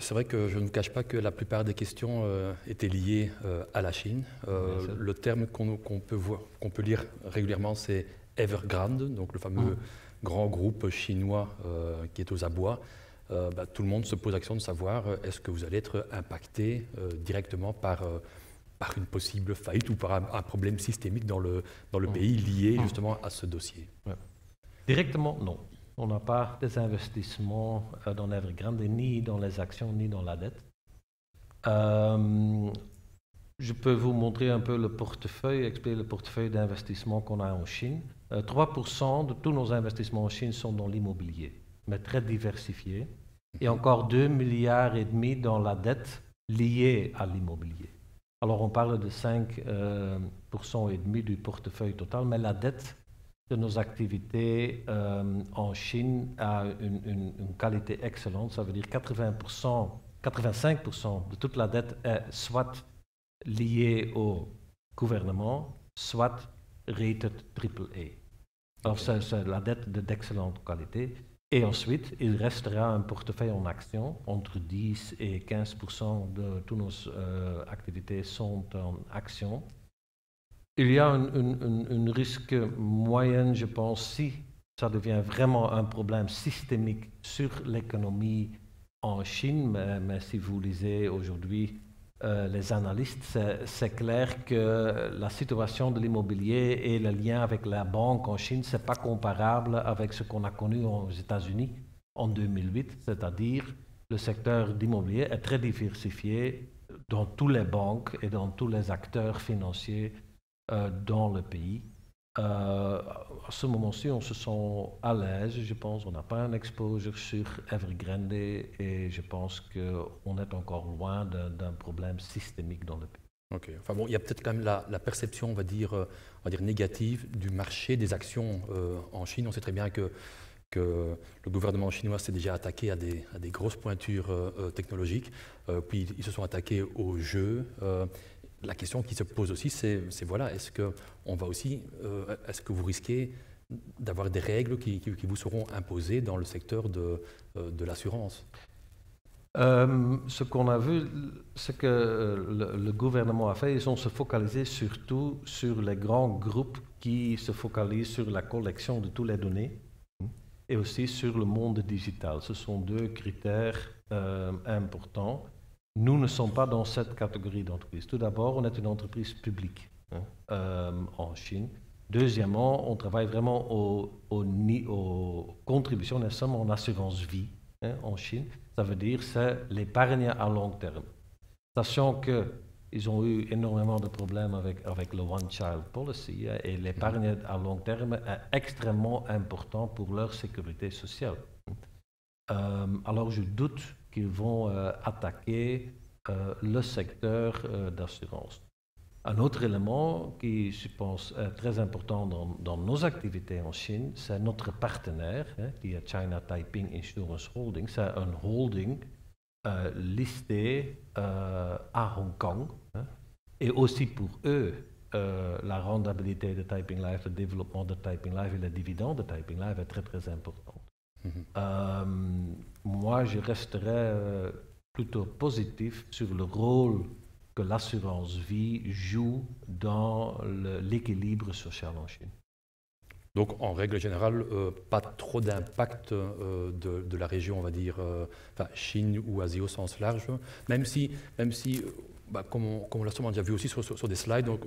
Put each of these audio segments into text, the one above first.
c'est vrai que je ne vous cache pas que la plupart des questions étaient liées à la Chine. Le terme qu'on peut lire régulièrement, c'est Evergrande, donc le fameux grand groupe chinois qui est aux abois. Tout le monde se pose la question de savoir est-ce que vous allez être impacté directement par une possible faillite ou par un problème systémique dans le pays lié justement à ce dossier. Ouais. Directement, non. On n'a pas des investissements dans Evergrande, ni dans les actions, ni dans la dette. Je peux vous montrer un peu le portefeuille, expliquer le portefeuille d'investissement qu'on a en Chine. 3% de tous nos investissements en Chine sont dans l'immobilier, mais très diversifiés. Et encore 2,5 milliards dans la dette liée à l'immobilier. Alors on parle de 5% et demi du portefeuille total, mais la dette de nos activités en Chine a une qualité excellente. Ça veut dire 85% de toute la dette est soit liée au gouvernement, soit rated AAA. Alors c'est la dette d'excellente qualité. Et ensuite, il restera un portefeuille en actions. Entre 10 et 15% de toutes nos activités sont en actions. Il y a un risque moyen, je pense, si ça devient vraiment un problème systémique sur l'économie en Chine, mais si vous lisez aujourd'hui les analystes, c'est clair que la situation de l'immobilier et le lien avec la banque en Chine, ce n'est pas comparable avec ce qu'on a connu aux États-Unis en 2008, c'est-à-dire le secteur d'immobilier est très diversifié dans toutes les banques et dans tous les acteurs financiers dans le pays. À ce moment-ci, on se sent à l'aise, je pense. On n'a pas un exposure sur Evergrande et je pense qu'on est encore loin d'un problème systémique dans le pays. Ok. Enfin bon, il y a peut-être quand même la perception, on va dire négative du marché des actions en Chine. On sait très bien que le gouvernement chinois s'est déjà attaqué à des grosses pointures technologiques, puis ils se sont attaqués aux jeux. La question qui se pose aussi, c'est voilà, est-ce que vous risquez d'avoir des règles qui vous seront imposées dans le secteur de l'assurance? Ce qu'on a vu, c'est que le gouvernement a fait, ils ont se focalisé surtout sur les grands groupes qui se focalisent sur la collection de toutes les données et aussi sur le monde digital. Ce sont deux critères importants. Nous ne sommes pas dans cette catégorie d'entreprise. Tout d'abord, on est une entreprise publique en Chine. Deuxièmement, on travaille vraiment aux contributions, nous sommes en assurance vie en Chine. Ça veut dire c'est l'épargne à long terme. Sachant qu'ils ont eu énormément de problèmes avec le One Child Policy et l'épargne à long terme est extrêmement important pour leur sécurité sociale. Alors je doute qu'ils vont attaquer le secteur d'assurance. Un autre élément qui, je pense, est très important dans nos activités en Chine, c'est notre partenaire, qui est China Taiping Insurance Holding. C'est un holding listé à Hong Kong. Et aussi pour eux, la rentabilité de Taiping Life, le développement de Taiping Life et les dividendes de Taiping Life est très très important. Moi, je resterai plutôt positif sur le rôle que l'assurance vie joue dans l'équilibre social en Chine. Donc, en règle générale, pas trop d'impact de la région, on va dire, Chine ou Asie au sens large, même si comme on l'a sûrement déjà vu aussi sur des slides, donc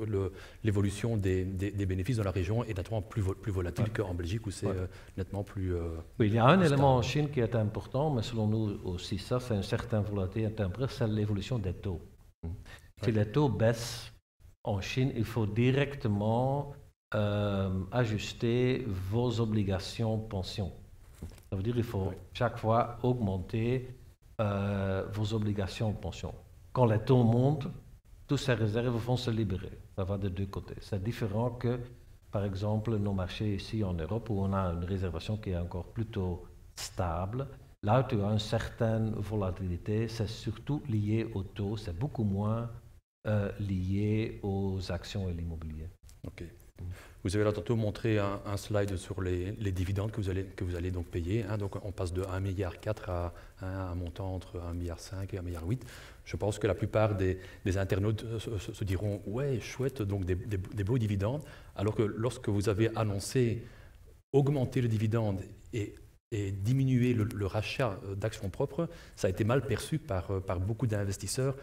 l'évolution des bénéfices dans la région est nettement plus volatile qu'en Belgique où c'est nettement plus... Oui, il y a un élément en Chine qui est important, mais selon nous aussi ça, c'est une certaine volatilité, c'est l'évolution des taux. Si les taux baissent en Chine, il faut directement ajuster vos obligations pension. Ça veut dire qu'il faut chaque fois augmenter vos obligations pension. Quand les taux montent, toutes ces réserves vont se libérer. Ça va de deux côtés. C'est différent que, par exemple, nos marchés ici en Europe où on a une réservation qui est encore plutôt stable. Là, tu as une certaine volatilité. C'est surtout lié aux taux. C'est beaucoup moins lié aux actions et l'immobilier. Ok. Vous avez là tantôt montré un slide sur les dividendes que vous allez donc payer. Hein. Donc on passe de 1,4 milliard à un montant entre 1,5 milliard et 1,8 milliard. Je pense que la plupart des internautes se diront « ouais, chouette, donc des beaux dividendes », alors que lorsque vous avez annoncé augmenter le dividende et diminuer le rachat d'actions propres, ça a été mal perçu par beaucoup d'investisseurs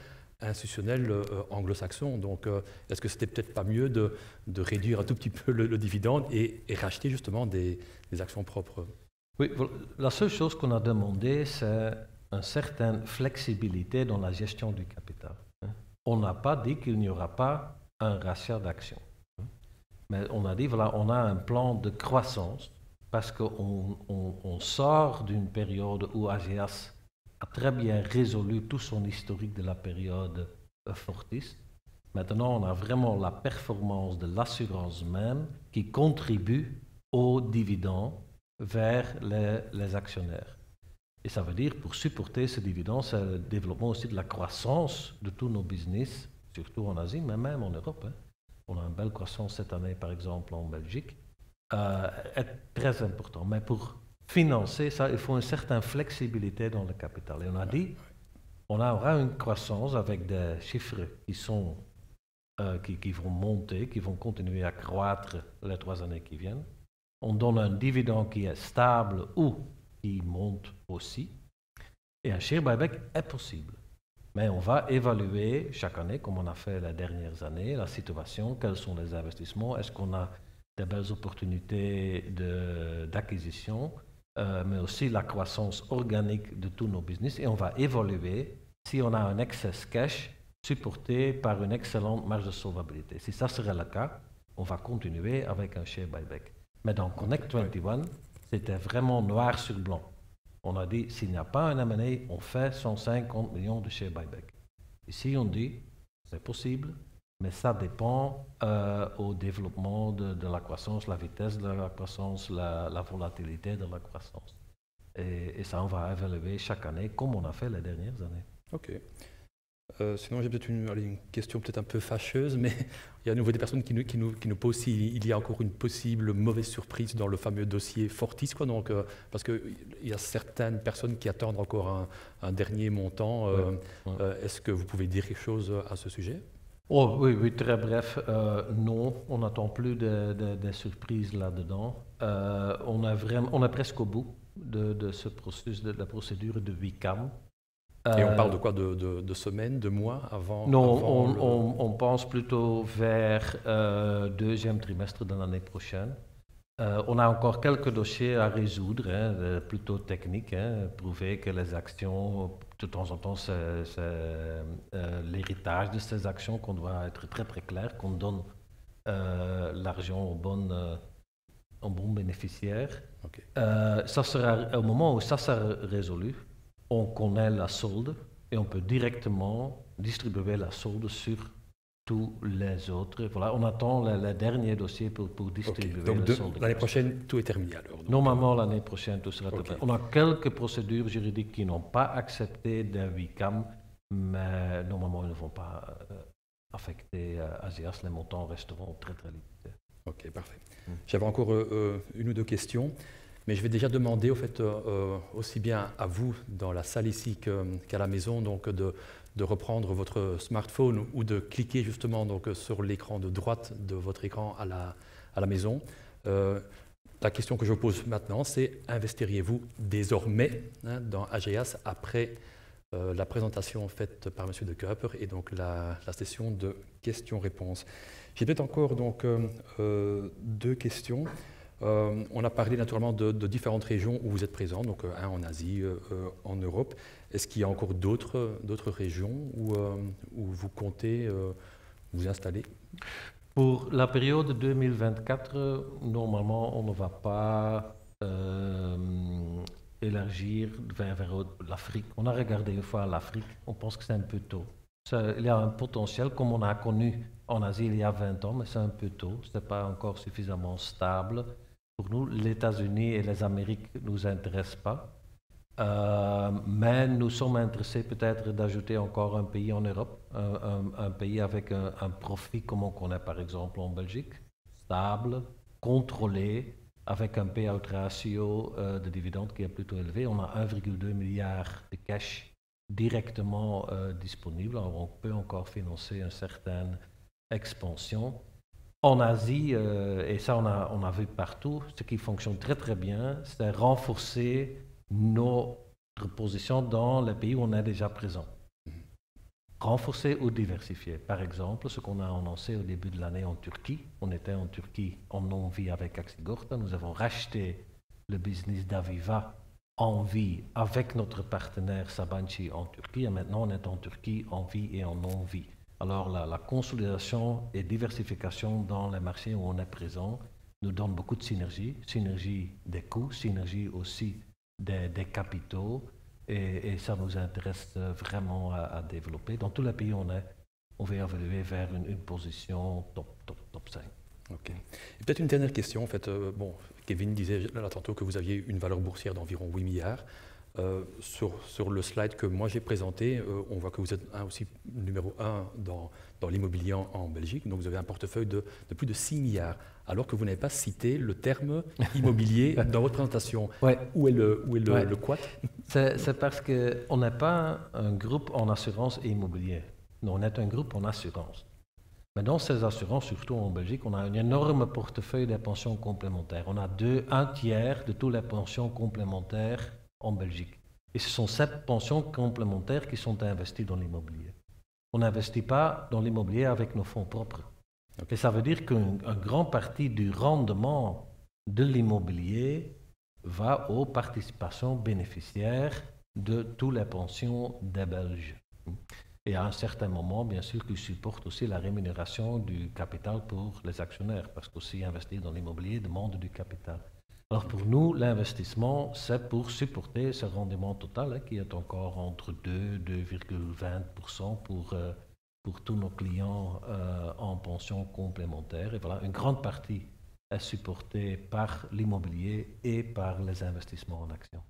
institutionnels anglo-saxons. Donc, est-ce que c'était peut-être pas mieux de réduire un tout petit peu le dividende et racheter justement des actions propres? Oui, la seule chose qu'on a demandé, c'est une certaine flexibilité dans la gestion du capital. On n'a pas dit qu'il n'y aura pas un rachat d'actions. Mais on a dit, voilà, on a un plan de croissance parce qu'on sort d'une période où AGS a très bien résolu tout son historique de la période Fortis. Maintenant, on a vraiment la performance de l'assurance même qui contribue aux dividendes vers les actionnaires. Et ça veut dire, pour supporter ce dividende, c'est le développement aussi de la croissance de tous nos business, surtout en Asie, mais même en Europe. Hein. On a une belle croissance cette année, par exemple, en Belgique. Est très important. Mais pour financer ça, il faut une certaine flexibilité dans le capital. Et on a dit, on aura une croissance avec des chiffres qui vont monter, qui vont continuer à croître les 3 années qui viennent. On donne un dividende qui est stable ou qui monte aussi. Et un share buyback est possible. Mais on va évaluer chaque année, comme on a fait les dernières années, la situation, quels sont les investissements, est-ce qu'on a des belles opportunités d'acquisition, mais aussi la croissance organique de tous nos business. Et on va évaluer si on a un excess cash supporté par une excellente marge de solvabilité. Si ça serait le cas, on va continuer avec un share buyback. Mais dans Connect 21, c'était vraiment noir sur blanc. On a dit, s'il n'y a pas un M&A, on fait 150 millions de share buyback. Ici, on dit, c'est possible, mais ça dépend au développement de la croissance, la vitesse de la croissance, la volatilité de la croissance. Et ça, on va évaluer chaque année, comme on a fait les dernières années. Ok. Sinon, j'ai peut-être une question peut-être un peu fâcheuse, mais il y a à nouveau des personnes qui nous posent s'il y a encore une possible mauvaise surprise dans le fameux dossier Fortis, quoi. Donc, parce qu'il y a certaines personnes qui attendent encore un dernier montant. Est-ce que vous pouvez dire quelque chose à ce sujet? Oh, oui, très bref. Non, on n'attend plus de surprises là-dedans. On est presque au bout de ce processus, de la procédure de WICAM. Et on parle de quoi, de semaines, de mois avant? Non, on pense plutôt vers deuxième trimestre de l'année prochaine. On a encore quelques dossiers à résoudre, hein, plutôt techniques, hein, prouver que les actions, de temps en temps, c'est l'héritage de ces actions qu'on doit être très très clair, qu'on donne l'argent aux bons bénéficiaires. Okay. Ça sera au moment où ça sera résolu. On connaît la solde et on peut directement distribuer la solde sur tous les autres. Voilà, on attend les derniers dossiers pour distribuer la solde. L'année prochaine, tout est terminé alors? Normalement, l'année prochaine, tout sera terminé. On a quelques procédures juridiques qui n'ont pas accepté des WICAM, mais normalement, ils ne vont pas affecter AGS. Les montants resteront très, très limités. Ok, parfait. J'avais encore une ou deux questions. Mais je vais déjà demander, au fait, aussi bien à vous dans la salle ici qu'à la maison, donc de reprendre votre smartphone ou de cliquer justement donc, sur l'écran de droite de votre écran à la maison. La question que je pose maintenant, c'est investiriez-vous désormais dans AGS après la présentation faite par M. De Kuyper et donc la session de questions-réponses. J'ai peut-être encore donc, 2 questions. On a parlé naturellement de différentes régions où vous êtes présent, donc en Asie, en Europe. Est-ce qu'il y a encore d'autres régions où vous comptez vous installer? Pour la période 2024, normalement, on ne va pas élargir vers l'Afrique. On a regardé une fois l'Afrique, on pense que c'est un peu tôt. Il y a un potentiel, comme on a connu en Asie il y a 20 ans, mais c'est un peu tôt. Ce n'est pas encore suffisamment stable. Pour nous, les États-Unis et les Amériques ne nous intéressent pas. Mais nous sommes intéressés peut-être d'ajouter encore un pays en Europe, un pays avec un profit comme on connaît par exemple en Belgique. stable, contrôlée, avec un payout ratio de dividendes qui est plutôt élevé. On a 1,2 milliard de cash directement disponible. Alors on peut encore financer une certaine expansion. En Asie, et ça on a vu partout, ce qui fonctionne très très bien, c'est renforcer notre position dans les pays où on est déjà présent. Renforcer ou diversifier. Par exemple, ce qu'on a annoncé au début de l'année en Turquie. On était en Turquie en non-vie avec Aksigorta. Nous avons racheté le business d'Aviva en vie avec notre partenaire Sabancı en Turquie. Et maintenant, on est en Turquie en vie et en non-vie. Alors, la consolidation et diversification dans les marchés où on est présent nous donne beaucoup de synergie. Synergie des coûts, synergie aussi des capitaux. Et ça nous intéresse vraiment à développer. Dans tous les pays où on va évoluer vers une position top 5. Ok. Et peut-être une dernière question. En fait, Kevin disait là tantôt que vous aviez une valeur boursière d'environ 8 milliards. Sur le slide que moi j'ai présenté, on voit que vous êtes aussi numéro 1 dans l'immobilier en Belgique. Donc vous avez un portefeuille de plus de 6 milliards. Alors que vous n'avez pas cité le terme immobilier dans votre présentation. Ouais. Où est le quat? C'est parce qu'on n'est pas un groupe en assurance et immobilier. Non, on est un groupe en assurance. Mais dans ces assurances, surtout en Belgique, on a un énorme portefeuille des pensions complémentaires. On a un tiers de toutes les pensions complémentaires en Belgique. Et ce sont ces pensions complémentaires qui sont investies dans l'immobilier. On n'investit pas dans l'immobilier avec nos fonds propres. Okay. Et ça veut dire qu'une grande partie du rendement de l'immobilier va aux participations bénéficiaires de toutes les pensions des Belges. Et à un certain moment, bien sûr, qu'ils supportent aussi la rémunération du capital pour les actionnaires, parce qu'aussi investir dans l'immobilier demande du capital. Alors pour nous, l'investissement, c'est pour supporter ce rendement total qui est encore entre 2,20% pour tous nos clients en pension complémentaire. Et voilà, une grande partie est supportée par l'immobilier et par les investissements en actions.